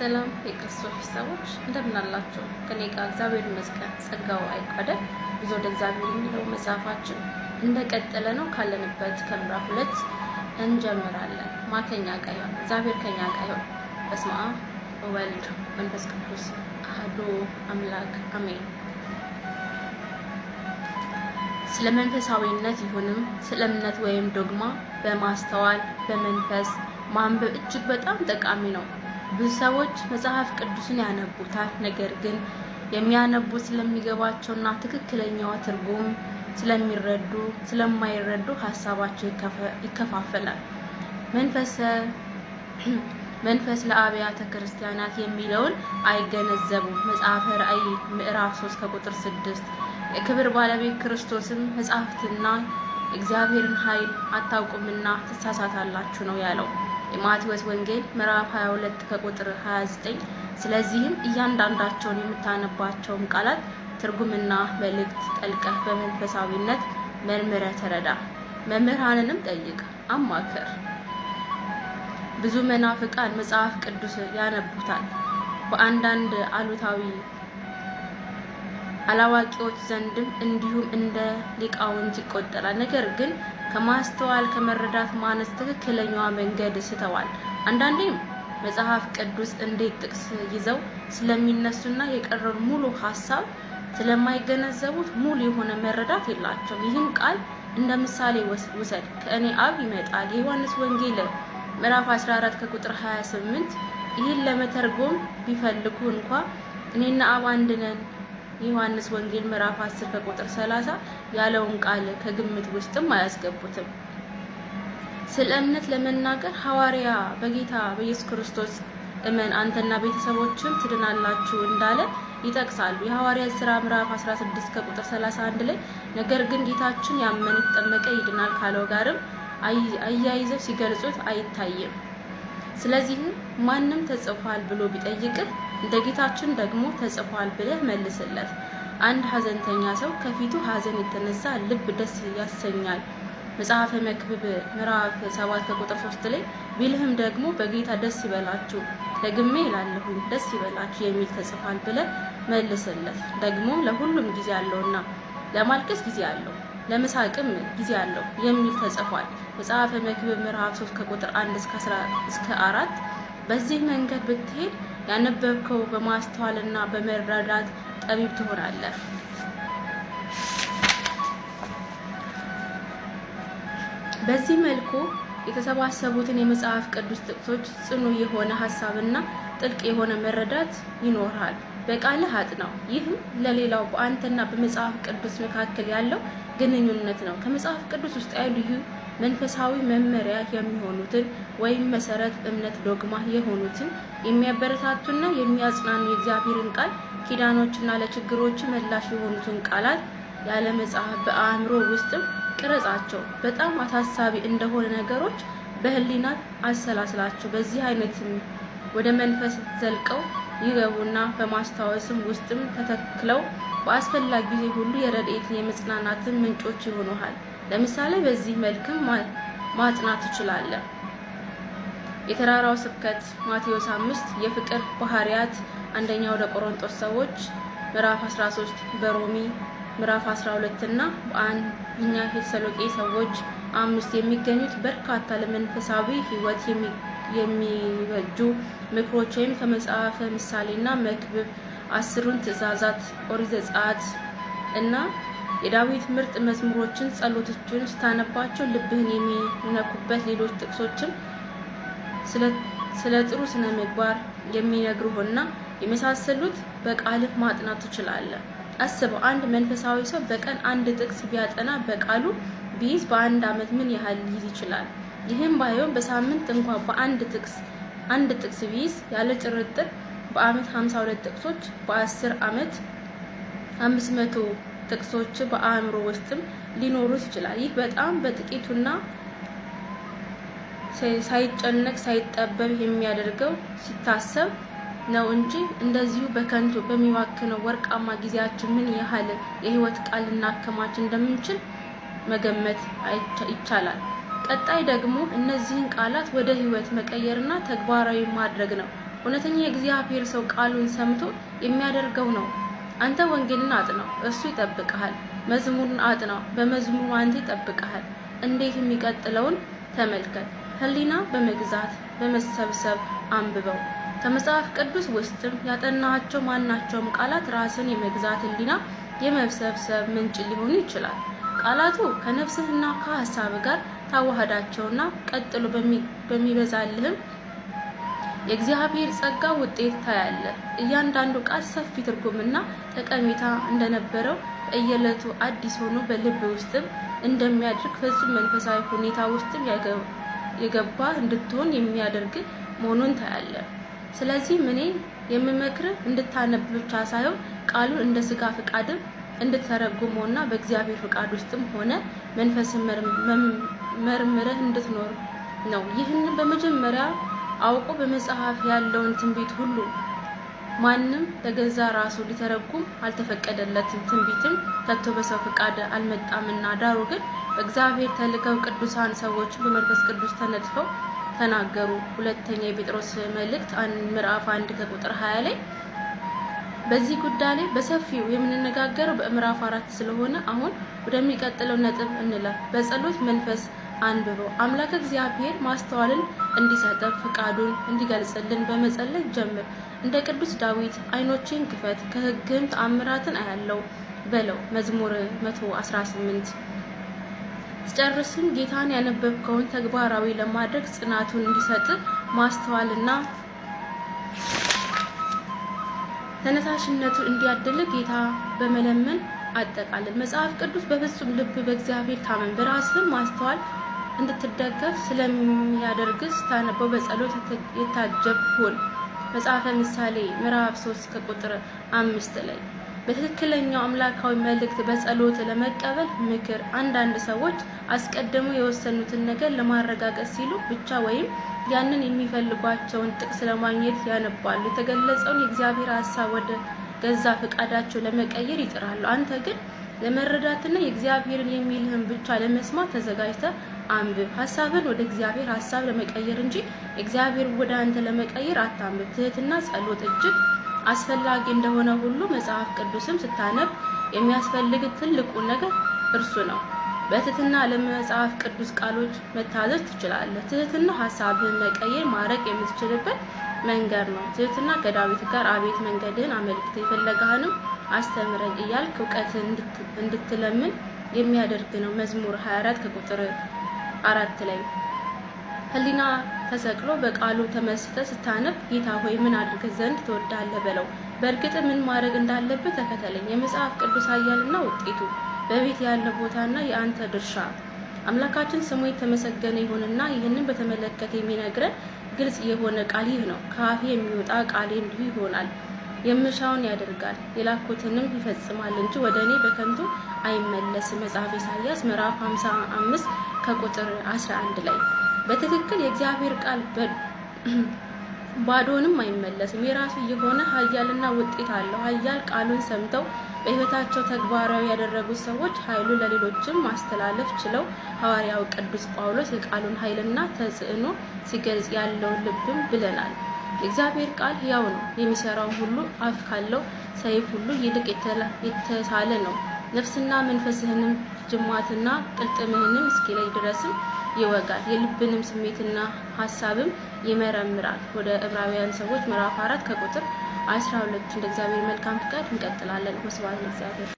ሰላም የክርስቶስ ሰዎች እንደምን አላችሁ? ከኔ ጋር እግዚአብሔር ይመስገን ጸጋው አይቋደል። ብዙ ወደ እግዚአብሔር የሚለው መጽሐፋችን እንደቀጠለ ነው። ካለንበት ከምዕራፍ 2 እንጀምራለን። ማከኛ ጋር ይሁን እግዚአብሔር ከኛ ጋር ይሁን። በስመ አብ ወወልድ ወመንፈስ ቅዱስ አሐዱ አምላክ አሜን። ስለ መንፈሳዊነት ይሁንም ስለ እምነት ወይም ዶግማ በማስተዋል በመንፈስ ማንበብ እጅግ በጣም ጠቃሚ ነው። ብዙ ሰዎች መጽሐፍ ቅዱስን ያነቡታል፣ ነገር ግን የሚያነቡት ስለሚገባቸውና ትክክለኛው ትርጉም ስለማይረዱ ሀሳባቸው ይከፋፈላል። መንፈስ ለአብያተ ክርስቲያናት የሚለውን አይገነዘቡም። መጽሐፈ ራእይ ምዕራፍ 3 ከቁጥር 6 የክብር ባለቤት ክርስቶስም መጽሐፍትና እግዚአብሔርን ኃይል አታውቁምና ትሳሳታላችሁ ነው ያለው። የማቴዎስ ወንጌል ምዕራፍ 22 ከቁጥር 29 ስለዚህም እያንዳንዳቸውን የምታነባቸውን ቃላት ትርጉምና መልእክት ጠልቀህ በመንፈሳዊነት መርምረህ ተረዳ። መምህራንንም ጠይቅ፣ አማክር። ብዙ መናፍቃን መጽሐፍ ቅዱስ ያነቡታል፣ በአንዳንድ አላዋቂዎች ዘንድም እንዲሁም እንደ ሊቃውንት ይቆጠራል። ነገር ግን ከማስተዋል ከመረዳት ማነስ ትክክለኛዋ መንገድ ስተዋል። አንዳንዴም መጽሐፍ ቅዱስ እንዴት ጥቅስ ይዘው ስለሚነሱና የቀረው ሙሉ ሀሳብ ስለማይገነዘቡት ሙሉ የሆነ መረዳት የላቸውም። ይህን ቃል እንደ ምሳሌ ውሰድ። ከእኔ አብ ይመጣል። የዮሐንስ ወንጌል ምዕራፍ 14 ከቁጥር 28 ይህን ለመተርጎም ቢፈልጉ እንኳ እኔና አብ አንድ ነን የዮሐንስ ወንጌል ምዕራፍ 10 ከቁጥር 30 ያለውን ቃል ከግምት ውስጥም አያስገቡትም። ስለ እምነት ለመናገር ሐዋርያ በጌታ በኢየሱስ ክርስቶስ እመን አንተና ቤተሰቦችም ትድናላችሁ እንዳለ ይጠቅሳሉ። የሐዋርያት ሥራ ምዕራፍ 16 ከቁጥር 31 ላይ ነገር ግን ጌታችን ያመነ የተጠመቀ ይድናል ካለው ጋርም አያይዘው ሲገልጹት አይታይም። ስለዚህ ማንም ተጽፏል ብሎ ቢጠይቅህ እንደ ጌታችን ደግሞ ተጽፏል ብለህ መልስለት። አንድ ሐዘንተኛ ሰው ከፊቱ ሐዘን የተነሳ ልብ ደስ ያሰኛል። መጽሐፈ መክብብ ምዕራፍ 7 ከቁጥር 3 ላይ ቢልህም ደግሞ በጌታ ደስ ይበላችሁ ደግሜ ይላለሁኝ ደስ ይበላችሁ የሚል ተጽፏል ብለህ መልስለት። ደግሞ ለሁሉም ጊዜ አለውና ለማልቀስ ጊዜ አለው ለመሳቅም ጊዜ አለው የሚል ተጽፏል። መጽሐፈ መክብብ ምዕራፍ 3 ከቁጥር 1 እስከ 4 በዚህ መንገድ ብትሄድ ያነበብከው በማስተዋልና በመረዳት ጠቢብ ትሆናለህ። በዚህ መልኩ የተሰባሰቡትን የመጽሐፍ ቅዱስ ጥቅሶች ጽኑ የሆነ ሀሳብና ጥልቅ የሆነ መረዳት ይኖርሃል። በቃልህ አጥናው። ይህም ለሌላው በአንተና በመጽሐፍ ቅዱስ መካከል ያለው ግንኙነት ነው። ከመጽሐፍ ቅዱስ ውስጥ ልዩ መንፈሳዊ መመሪያ የሚሆኑትን ወይም መሰረት እምነት ዶግማ የሆኑትን የሚያበረታቱና የሚያጽናኑ የእግዚአብሔርን ቃል ኪዳኖችና ለችግሮች ምላሽ የሆኑትን ቃላት ያለ መጽሐፍ በአእምሮ ውስጥም ቅረጻቸው። በጣም አሳሳቢ እንደሆነ ነገሮች በህሊና አሰላስላቸው። በዚህ አይነትም ወደ መንፈስ ዘልቀው ይገቡና በማስታወስም ውስጥም ተተክለው በአስፈላጊ ጊዜ ሁሉ የረድኤትን የመጽናናትን ምንጮች ይሆኑሃል። ለምሳሌ በዚህ መልክም ማጽናት ትችላለህ። የተራራው ስብከት ማቴዎስ 5 የፍቅር ባህሪያት አንደኛ ወደ ቆሮንቶስ ሰዎች ምዕራፍ 13 በሮሚ ምዕራፍ 12 እና በአንደኛ ተሰሎንቄ ሰዎች 5 የሚገኙት በርካታ ለመንፈሳዊ ሕይወት የሚበጁ ምክሮች ወይም ከመጽሐፈ ምሳሌና መክብብ 10ን ትእዛዛት ኦሪት ዘጸአት እና የዳዊት ምርጥ መዝሙሮችን ጸሎቶችን ስታነባቸው ልብህን የሚነኩበት ሌሎች ጥቅሶችም ስለ ጥሩ ስነ ምግባር የሚነግሩህና የመሳሰሉት በቃልህ ማጥናት ትችላለህ። አስበው፣ አንድ መንፈሳዊ ሰው በቀን አንድ ጥቅስ ቢያጠና በቃሉ ቢይዝ በአንድ ዓመት ምን ያህል ሊይዝ ይችላል? ይህም ባይሆን በሳምንት እንኳን አንድ ጥቅስ ቢይዝ ያለ ጥርጥር በዓመት 52 ጥቅሶች በ10 ዓመት 500 ጥቅሶች በአእምሮ ውስጥም ሊኖሩት ይችላል። ይህ በጣም በጥቂቱና ሳይጨነቅ ሳይጠበብ የሚያደርገው ሲታሰብ ነው እንጂ እንደዚሁ በከንቱ በሚዋክነው ወርቃማ ጊዜያችን ምን ያህል የህይወት ቃል ልናከማች እንደምንችል መገመት ይቻላል። ቀጣይ ደግሞ እነዚህን ቃላት ወደ ህይወት መቀየርና ተግባራዊ ማድረግ ነው። እውነተኛ የእግዚአብሔር ሰው ቃሉን ሰምቶ የሚያደርገው ነው። አንተ ወንጌልን አጥናው፣ እሱ ይጠብቅሃል። መዝሙርን አጥናው፣ በመዝሙሩ አንተ ይጠብቅሃል። እንዴት የሚቀጥለውን ተመልከት። ህሊና በመግዛት በመሰብሰብ አንብበው። ከመጽሐፍ ቅዱስ ውስጥም ያጠናቸው ማናቸውም ቃላት ራስን የመግዛት ህሊና የመሰብሰብ ምንጭ ሊሆኑ ይችላል። ቃላቱ ከነፍስህና ከሐሳብ ጋር ታዋህዳቸውና ቀጥሎ በሚበዛልህም የእግዚአብሔር ጸጋ ውጤት ታያለህ። እያንዳንዱ ቃል ሰፊ ትርጉምና ጠቀሜታ እንደነበረው በየዕለቱ አዲስ ሆኖ በልብ ውስጥም እንደሚያድርግ ፍጹም መንፈሳዊ ሁኔታ ውስጥም የገባ እንድትሆን የሚያደርግ መሆኑን ታያለህ። ስለዚህ እኔ የምመክርህ እንድታነብ ብቻ ሳይሆን ቃሉን እንደ ስጋ ፍቃድም እንድትተረጉመውና በእግዚአብሔር ፍቃድ ውስጥም ሆነ መንፈስን መርምረህ እንድትኖር ነው። ይህን በመጀመሪያ አውቆ በመጽሐፍ ያለውን ትንቢት ሁሉ ማንም ለገዛ ራሱ ሊተረጉም አልተፈቀደለትም። ትንቢትም ከቶ በሰው ፍቃድ አልመጣምና፣ ዳሩ ግን በእግዚአብሔር ተልከው ቅዱሳን ሰዎች በመንፈስ ቅዱስ ተነድፈው ተናገሩ። ሁለተኛ የጴጥሮስ መልእክት ምዕራፍ 1 ከቁጥር 20 ላይ። በዚህ ጉዳይ ላይ በሰፊው የምንነጋገረው በምዕራፍ 4 ስለሆነ አሁን ወደሚቀጥለው ነጥብ እንለፍ። በጸሎት መንፈስ አንብበው። አምላክ እግዚአብሔር ማስተዋልን እንዲሰጠን ፍቃዱን እንዲገልጽልን በመጸለይ ጀምር። እንደ ቅዱስ ዳዊት ዓይኖቼን ክፈት ከሕግህም ተአምራትን አያለው በለው። መዝሙር 118 ስጨርስም ጌታን ያነበብከውን ተግባራዊ ለማድረግ ጽናቱን እንዲሰጥ ማስተዋልና ተነሳሽነቱን እንዲያድል ጌታ በመለመን አጠቃለን። መጽሐፍ ቅዱስ በፍጹም ልብ በእግዚአብሔር ታመን፣ በራስህም ማስተዋል እንድትደገፍ ስለሚያደርግስ ታነበው በጸሎት የታጀብ ሁን። መጽሐፈ ምሳሌ ምዕራፍ 3 ከቁጥር 5 ላይ። በትክክለኛው አምላካዊ መልእክት በጸሎት ለመቀበል ምክር። አንዳንድ ሰዎች አስቀድመው የወሰኑትን ነገር ለማረጋገጥ ሲሉ ብቻ ወይም ያንን የሚፈልጓቸውን ጥቅስ ለማግኘት ያነባሉ። የተገለጸውን የእግዚአብሔር ሐሳብ ወደ ገዛ ፈቃዳቸው ለመቀየር ይጥራሉ። አንተ ግን ለመረዳትና የእግዚአብሔርን የሚልህን ብቻ ለመስማት ተዘጋጅተህ አንብብ። ሐሳብን ወደ እግዚአብሔር ሐሳብ ለመቀየር እንጂ እግዚአብሔር ወደ አንተ ለመቀየር አታንብብ። ትህትና ጸሎት እጅግ አስፈላጊ እንደሆነ ሁሉ መጽሐፍ ቅዱስም ስታነብ የሚያስፈልግ ትልቁ ነገር እርሱ ነው። በትህትና ለመጽሐፍ ቅዱስ ቃሎች መታዘዝ ትችላለህ። ትህትና ሐሳብህን መቀየር ማድረግ የምትችልበት መንገድ ነው። ትህትና ከዳዊት ጋር አቤት መንገድህን አመልክት የፈለገህንም አስተምረኝ እያልክ እውቀትን እንድትለምን የሚያደርግ ነው። መዝሙር 24 ከቁጥር 4 ላይ። ህሊና ተሰቅሎ በቃሉ ተመስጠ ስታነብ ጌታ ሆይ ምን አድርግ ዘንድ ትወዳለህ በለው። በእርግጥ ምን ማድረግ እንዳለበት ተከተለኝ። የመጽሐፍ ቅዱስ ኃያልና ውጤቱ በቤት ያለ ቦታና የአንተ ድርሻ። አምላካችን ስሙ የተመሰገነ ይሁንና ይህንን በተመለከተ የሚነግረን ግልጽ የሆነ ቃል ይህ ነው። ከአፌ የሚወጣ ቃሌ እንዲሁ ይሆናል፣ የምሻውን ያደርጋል፣ የላኩትንም ይፈጽማል እንጂ ወደ እኔ በከንቱ አይመለስም። መጽሐፈ ኢሳይያስ ምዕራፍ 55 ከቁጥር 11 ላይ። በትክክል የእግዚአብሔር ቃል ባዶንም አይመለስም። የራሱ የሆነ ኃያልና ውጤት አለው። ኃያል ቃሉን ሰምተው በሕይወታቸው ተግባራዊ ያደረጉት ሰዎች ኃይሉ ለሌሎችም ማስተላለፍ ችለው ሐዋርያው ቅዱስ ጳውሎስ የቃሉን ኃይልና ተጽዕኖ ሲገልጽ ያለውን ልብም ብለናል። የእግዚአብሔር ቃል ሕያው ነው፣ የሚሰራውን ሁሉ አፍ ካለው ሰይፍ ሁሉ ይልቅ የተሳለ ነው፣ ነፍስና መንፈስህንም ጅማትና ቅልጥምህንም እስኪለይ ድረስም ይወጋል፣ የልብንም ስሜትና ሐሳብም ይመረምራል። ወደ ዕብራውያን ሰዎች ምዕራፍ 4 ከቁጥር 12 እንደ እግዚአብሔር መልካም ፍቃድ እንቀጥላለን። ወስብሐት ለእግዚአብሔር።